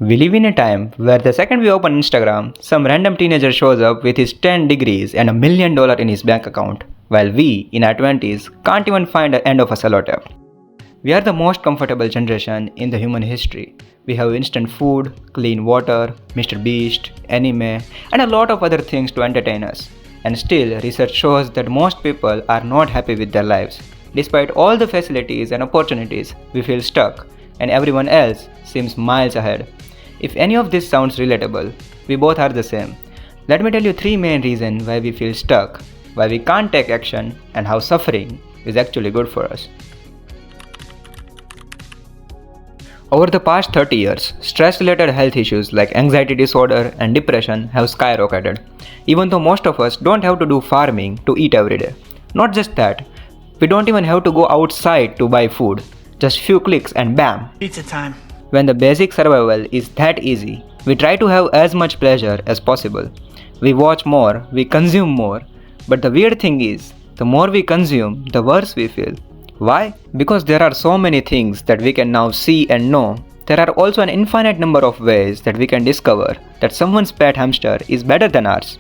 We live in a time where the second we open Instagram, some random teenager shows up with his 10 degrees and $1 million in his bank account, while we, in our 20s, can't even find the end of a sellotape. We are the most comfortable generation in the human history. We have instant food, clean water, Mr. Beast, anime, and a lot of other things to entertain us. And still, research shows that most people are not happy with their lives. Despite all the facilities and opportunities, we feel stuck, and everyone else seems miles ahead. If any of this sounds relatable, we both are the same. Let me tell you 3 main reasons why we feel stuck, why we can't take action, and how suffering is actually good for us. Over the past 30 years, stress-related health issues like anxiety disorder and depression have skyrocketed, even though most of us don't have to do farming to eat every day. Not just that, we don't even have to go outside to buy food. Just few clicks and bam! Pizza time. When the basic survival is that easy, we try to have as much pleasure as possible. We watch more, we consume more, but the weird thing is, the more we consume, the worse we feel. Why? Because there are so many things that we can now see and know. There are also an infinite number of ways that we can discover that someone's pet hamster is better than ours.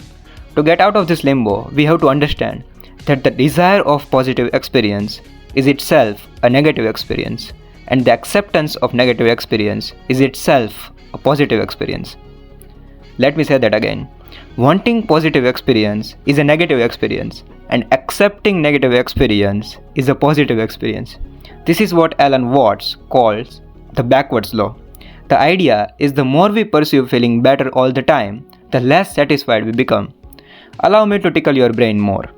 To get out of this limbo, we have to understand that the desire of positive experience is itself a negative experience, and the acceptance of negative experience is itself a positive experience. Let me say that again. Wanting positive experience is a negative experience, and accepting negative experience is a positive experience. This is what Alan Watts calls the backwards law. The idea is the more we pursue feeling better all the time, the less satisfied we become. Allow me to tickle your brain more.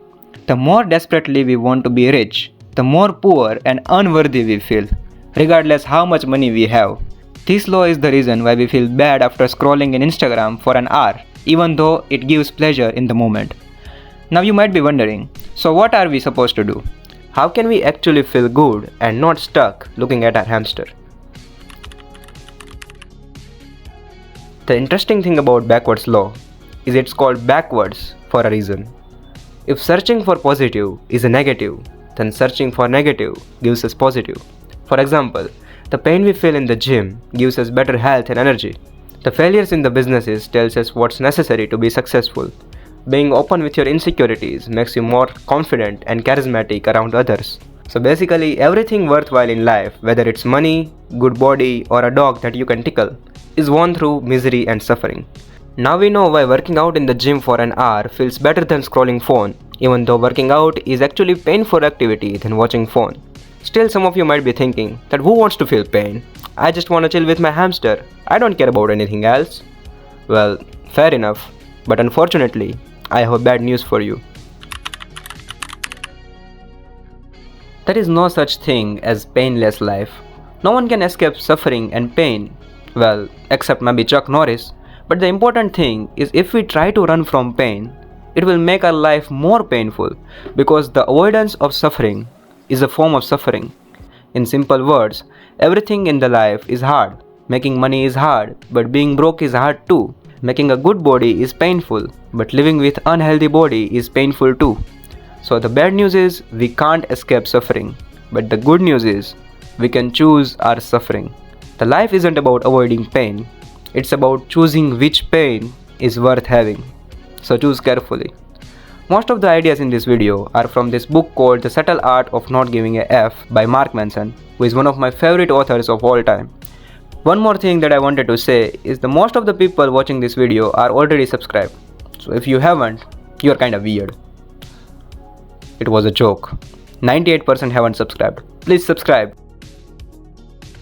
The more desperately we want to be rich, the more poor and unworthy we feel, regardless how much money we have. This law is the reason why we feel bad after scrolling in Instagram for an hour, even though it gives pleasure in the moment. Now you might be wondering, so what are we supposed to do? How can we actually feel good and not stuck looking at our hamster? The interesting thing about backwards law is it's called backwards for a reason. If searching for positive is a negative, then searching for negative gives us positive. For example, the pain we feel in the gym gives us better health and energy. The failures in the businesses tells us what's necessary to be successful. Being open with your insecurities makes you more confident and charismatic around others. So basically, everything worthwhile in life, whether it's money, good body, or a dog that you can tickle, is won through misery and suffering. Now we know why working out in the gym for an hour feels better than scrolling phone, even though working out is actually painful activity than watching phone. Still, some of you might be thinking that who wants to feel pain? I just want to chill with my hamster. I don't care about anything else. Well, fair enough, but unfortunately, I have bad news for you. There is no such thing as painless life. No one can escape suffering and pain. Well, except maybe Chuck Norris. But the important thing is if we try to run from pain, it will make our life more painful, because the avoidance of suffering is a form of suffering. In simple words, everything in the life is hard. Making money is hard, but being broke is hard too. Making a good body is painful, but living with unhealthy body is painful too. So the bad news is we can't escape suffering, but the good news is we can choose our suffering. The life isn't about avoiding pain, it's about choosing which pain is worth having. So choose carefully. Most of the ideas in this video are from this book called The Subtle Art of Not Giving a F by Mark Manson, who is one of my favorite authors of all time. One more thing that I wanted to say is that most of the people watching this video are already subscribed. So if you haven't, you're kinda weird. It was a joke. 98% haven't subscribed. Please subscribe.